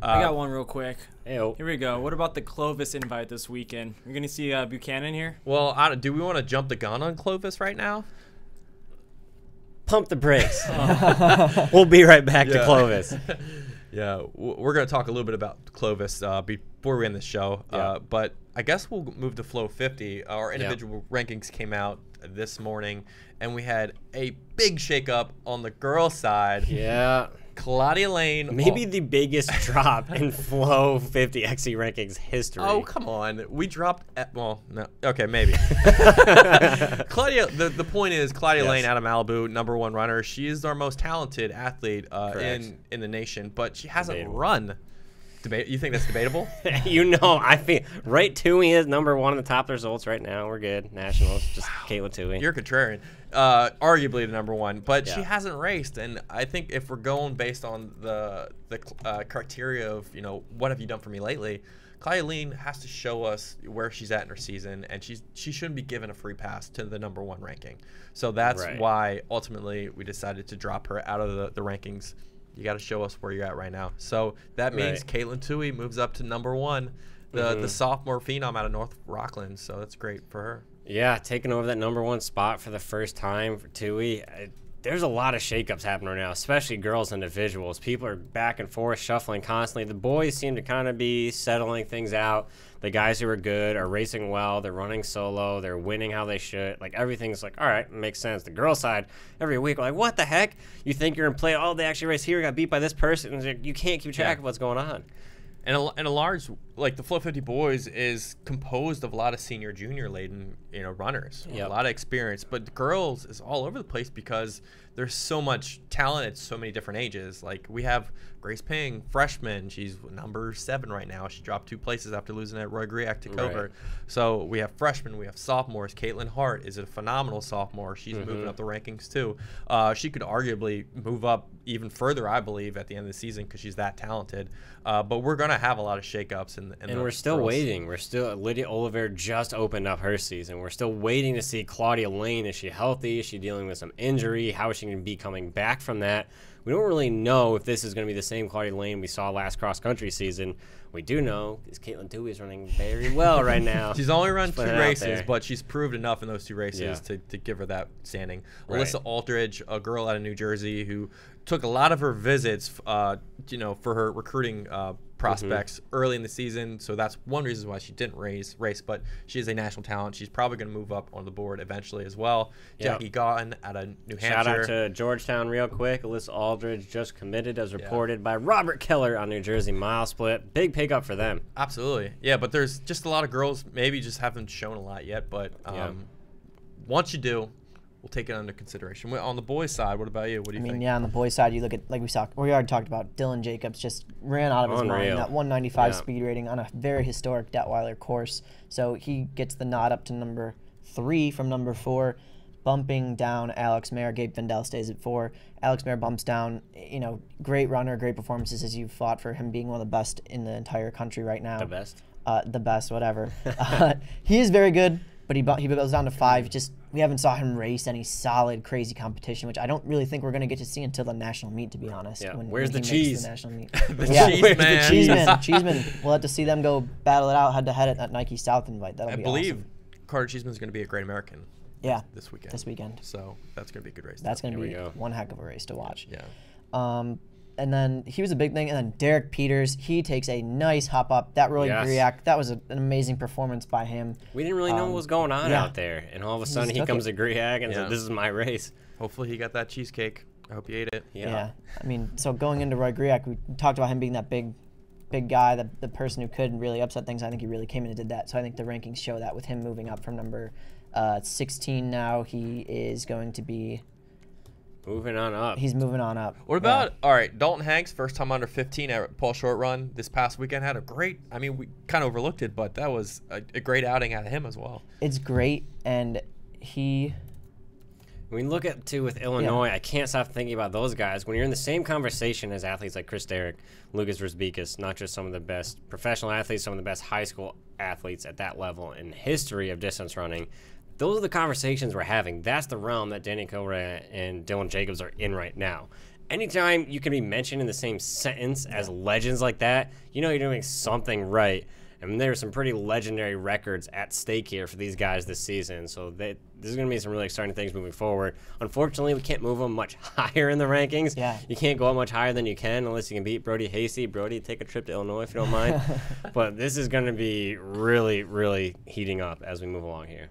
I got one real quick. Ayo. Here we go. What about the Clovis invite this weekend? You're going to see Buchanan here? Well, do we want to jump the gun on Clovis right now? Pump the brakes. We'll be right back to Clovis. Yeah, we're going to talk a little bit about Clovis before we end the show. But I guess we'll move to Flow 50. Our individual rankings came out this morning, and we had a big shakeup on the girls' side. Yeah. Claudia Lane. Maybe the biggest drop in Flow 50 XC rankings history. Oh, come on. We dropped well, no. Okay, maybe. Claudia, the point is Claudia Lane out of Malibu, #1 runner. She is our most talented athlete in the nation, but she hasn't run. You think that's debatable? I feel right. Toohey is #1 in the top results right now. We're good. Nationals, just Caitlin Toohey. You're contrarian. Arguably the #1, but she hasn't raced, and I think if we're going based on the criteria of what have you done for me lately, Claudia Lane has to show us where she's at in her season, and she shouldn't be given a free pass to the #1 ranking. So that's why ultimately we decided to drop her out of the rankings. You got to show us where you're at right now. So that means Caitlin Toohey moves up to #1, the sophomore phenom out of North Rockland. So that's great for her. Yeah, taking over that #1 spot for the first time for Tui. There's a lot of shakeups happening right now, especially girls individuals. People are back and forth, shuffling constantly. The boys seem to kind of be settling things out. The guys who are good are racing well. They're running solo. They're winning how they should. Like, everything's like, all right, makes sense. The girl side, every week, we're like, what the heck? You think you're in play? Oh, they actually race here, got beat by this person. And like, you can't keep track of what's going on. And a large, like the Flow 50 boys is composed of a lot of senior, junior laden, runners, a lot of experience. But the girls is all over the place because there's so much talent at so many different ages. Like we have Grace Ping, freshman. She's number 7 right now. She dropped 2 places after losing at Roy Griak to Cover. Right. So we have freshmen, we have sophomores. Caitlin Hart is a phenomenal sophomore. She's moving up the rankings too. She could arguably move up even further, I believe, at the end of the season because she's that talented. But we're going to have a lot of shakeups. And we're still waiting. We're still, Lydia Oliver just opened up her season. We're still waiting to see Claudia Lane. Is she healthy? Is she dealing with some injury? How is she going to be coming back from that? We don't really know if this is going to be the same Claudia Lane we saw last cross-country season. We do know is Caitlin Tui is running very well right now. She's only run 2 races, but she's proved enough in those 2 races to give her that standing. Right. Alyssa Aldridge, a girl out of New Jersey who took a lot of her visits, for her recruiting prospects early in the season. So that's one reason why she didn't race. But she is a national talent. She's probably going to move up on the board eventually as well. Yep. Jackie Gaughton out of New Hampshire. Shout out to Georgetown real quick. Alyssa Aldridge just committed as reported by Robert Keller on New Jersey MileSplit. Big pickup for them. Absolutely. Yeah, but there's just a lot of girls maybe just haven't shown a lot yet. But once you do, we'll take it under consideration. On the boys' side, what about you? What do you think? Yeah, on the boys' side, you look at, like we already talked about, Dylan Jacobs just ran out of his mind. That 195 speed rating on a very historic Detweiler course. So he gets the nod up to number 3 from number 4, bumping down Alex Mayer. Gabe Vendel stays at 4. Alex Mayer bumps down. Great runner, great performances as you've fought for him being one of the best in the entire country right now. The best? The best, whatever. He is very good, but he goes down to 5. We haven't saw him race any solid, crazy competition, which I don't really think we're going to get to see until the national meet, to be honest. Yeah. Where's the cheese? The national meet. The Cheeseman. We'll have to see them go battle it out head-to-head at that Nike South invite. That'll be believe awesome. Carter Cheeseman's going to be a Great American this weekend. So that's going to be a good race. That's going to be one heck of a race to watch. Yeah. And then he was a big thing. And then Derek Peters, he takes a nice hop up. That Roy Griak, that was an amazing performance by him. We didn't really know what was going on out there. And all of a sudden he comes to Griak and says, this is my race. Hopefully he got that cheesecake. I hope he ate it. Yeah. I mean, so going into Roy Griak, we talked about him being that big guy, the person who could really upset things. I think he really came in and did that. So I think the rankings show that with him moving up from number 16 now, he is going to be... moving on up. He's moving on up. What about, all right, Dalton Hanks, first time under 15 at Paul Short Run this past weekend, had a great, we kind of overlooked it, but that was a great outing out of him as well. It's great, and he... When you look at, too, with Illinois, I can't stop thinking about those guys. When you're in the same conversation as athletes like Chris Derrick, Lucas Rizbikis, not just some of the best professional athletes, some of the best high school athletes at that level in history of distance running, those are the conversations we're having. That's the realm that Danny Kilrea and Dylan Jacobs are in right now. Anytime you can be mentioned in the same sentence as legends like that, you're doing something right. And there's some pretty legendary records at stake here for these guys this season. So this is going to be some really exciting things moving forward. Unfortunately, we can't move them much higher in the rankings. Yeah. You can't go up much higher than you can unless you can beat Brody Hasty. Brody, take a trip to Illinois if you don't mind. But this is going to be really, really heating up as we move along here.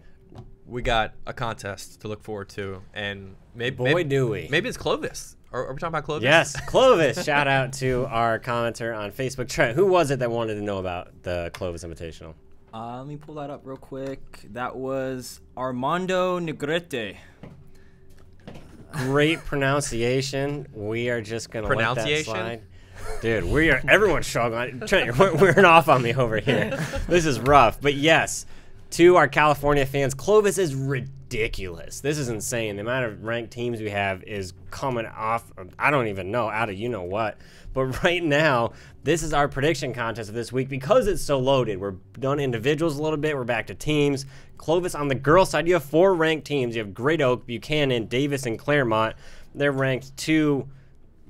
We got a contest to look forward to, and maybe it's Clovis. Are we talking about Clovis? Yes, Clovis. Shout out to our commenter on Facebook. Trent, who was it that wanted to know about the Clovis Invitational? Let me pull that up real quick. That was Armando Negrete. Great pronunciation. We are just going to let that slide. Dude, everyone's struggling. Trent, you're wearing off on me over here. This is rough. But yes, to our California fans, Clovis is ridiculous. This is insane. The amount of ranked teams we have is coming off, I don't even know, out of you-know-what. But right now, this is our prediction contest of this week because it's so loaded. We're done individuals a little bit. We're back to teams. Clovis, on the girls' side, you have 4 ranked teams. You have Great Oak, Buchanan, Davis, and Claremont. They're ranked 2,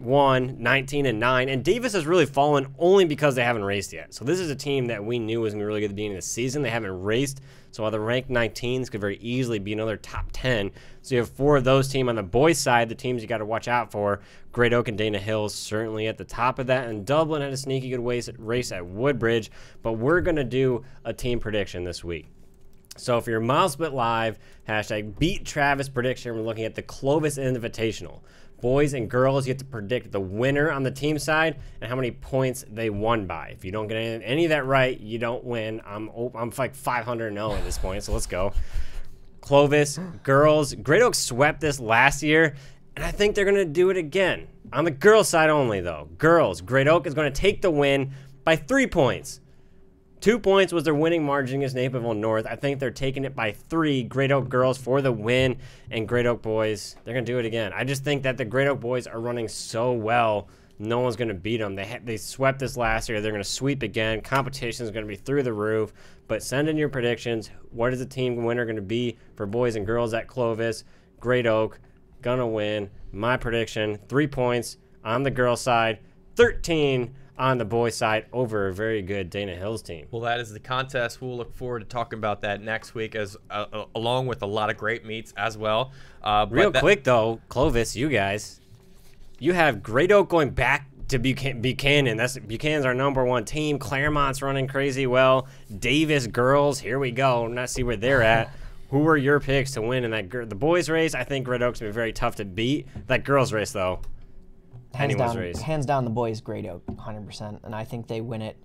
19-9, and Davis has really fallen only because they haven't raced yet. So this is a team that we knew was going to be really good at the beginning of the season. They haven't raced, so while they're ranked 19s, could very easily be another top 10. So you have 4 of those teams on the boys' side, the teams you got to watch out for. Great Oak and Dana Hills certainly at the top of that, and Dublin had a sneaky good race at Woodbridge. But we're going to do a team prediction this week. So for your MileSplit Live, hashtag Beat Travis prediction, we're looking at the Clovis Invitational. Boys and girls, you have to predict the winner on the team side and how many points they won by. If you don't get any of that right, you don't win. I'm like 500-0 at this point, so let's go. Clovis, girls, Great Oak swept this last year, and I think they're going to do it again. On the girls' side only, though. Girls, Great Oak is going to take the win by 3 points. 2 points was their winning margin against Naperville North. I think they're taking it by 3. Great Oak girls for the win, and Great Oak boys, they're going to do it again. I just think that the Great Oak boys are running so well, no one's going to beat them. They swept this last year. They're going to sweep again. Competition is going to be through the roof. But send in your predictions. What is the team winner going to be for boys and girls at Clovis? Great Oak, going to win. My prediction, 3 points on the girls' side, 13 on the boys' side over a very good Dana Hills team. Well, that is the contest. We'll look forward to talking about that next week, as along with a lot of great meets as well. Real quick, though, Clovis, you guys, you have Great Oak going back to Buchanan. Buchanan's our #1 team. Claremont's running crazy well. Davis girls, here we go. Let's see where they're at. Who are your picks to win in the boys' race? I think Great Oak's going to be very tough to beat. That girls' race, though, hands down the boys Great Oak 100%, and I think they win it.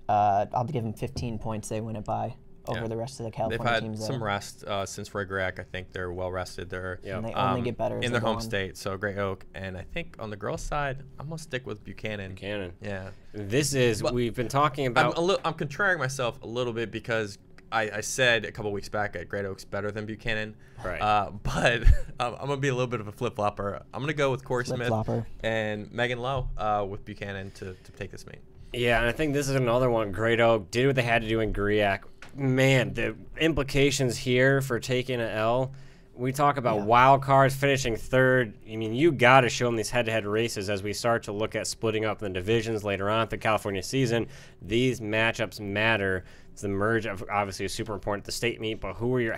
I'll give them 15 points. They win it by over the rest of the California teams. They've had some rest since Rig-Rack. I think they're well rested. They're and they only get better in their home state. So Great Oak, and I think on the girls' side, I'm gonna stick with Buchanan. Yeah. We've been talking about. I'm contraring myself a little bit because I said a couple weeks back that Great Oak's better than Buchanan. Right. But I'm going to be a little bit of a flip-flopper. I'm going to go with Corey Smith and Megan Lowe with Buchanan to take this meet. Yeah, and I think this is another one. Great Oak did what they had to do in Griak. Man, the implications here for taking an L. We talk about wild cards, finishing third. I mean, you got to show them these head-to-head races as we start to look at splitting up the divisions later on the California season. These matchups matter. The merge obviously is super important at the state meet, but where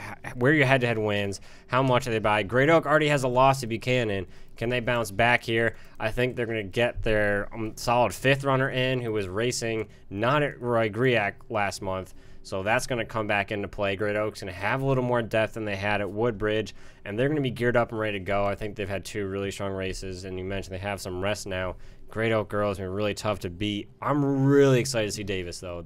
are your head-to-head wins? How much are they by? Great Oak already has a loss to Buchanan. Can they bounce back here? I think they're going to get their solid 5th runner in who was racing not at Roy Griak last month. So that's going to come back into play. Great Oak's going to have a little more depth than they had at Woodbridge, and they're going to be geared up and ready to go. I think they've had 2 really strong races, and you mentioned they have some rest now. Great Oak girls are really tough to beat. I'm really excited to see Davis, though.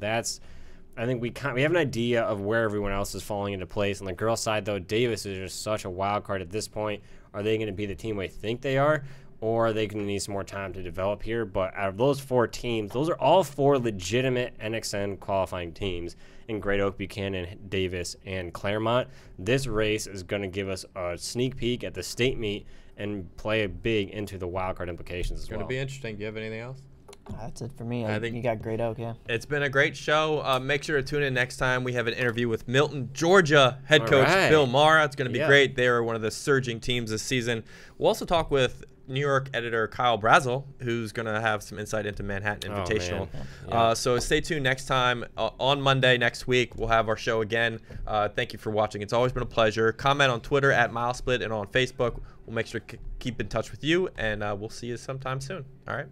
I think we have an idea of where everyone else is falling into place. On the girls' side, though, Davis is just such a wild card at this point. Are they going to be the team we think they are, or are they going to need some more time to develop here? But out of those 4 teams, those are all 4 legitimate NXN qualifying teams in Great Oak, Buchanan, Davis, and Claremont. This race is going to give us a sneak peek at the state meet and play big into the wildcard implications as well. It's going to be interesting. Do you have anything else? That's it for me. I think you got Great Oak, yeah. It's been a great show. Make sure to tune in next time. We have an interview with Milton, Georgia head coach Bill Mara. It's going to be great. They are one of the surging teams this season. We'll also talk with New York editor Kyle Brazel, who's going to have some insight into Manhattan Invitational. So stay tuned next time. On Monday next week, we'll have our show again. Thank you for watching. It's always been a pleasure. Comment on Twitter at MileSplit and on Facebook. We'll make sure to keep in touch with you, and we'll see you sometime soon. All right?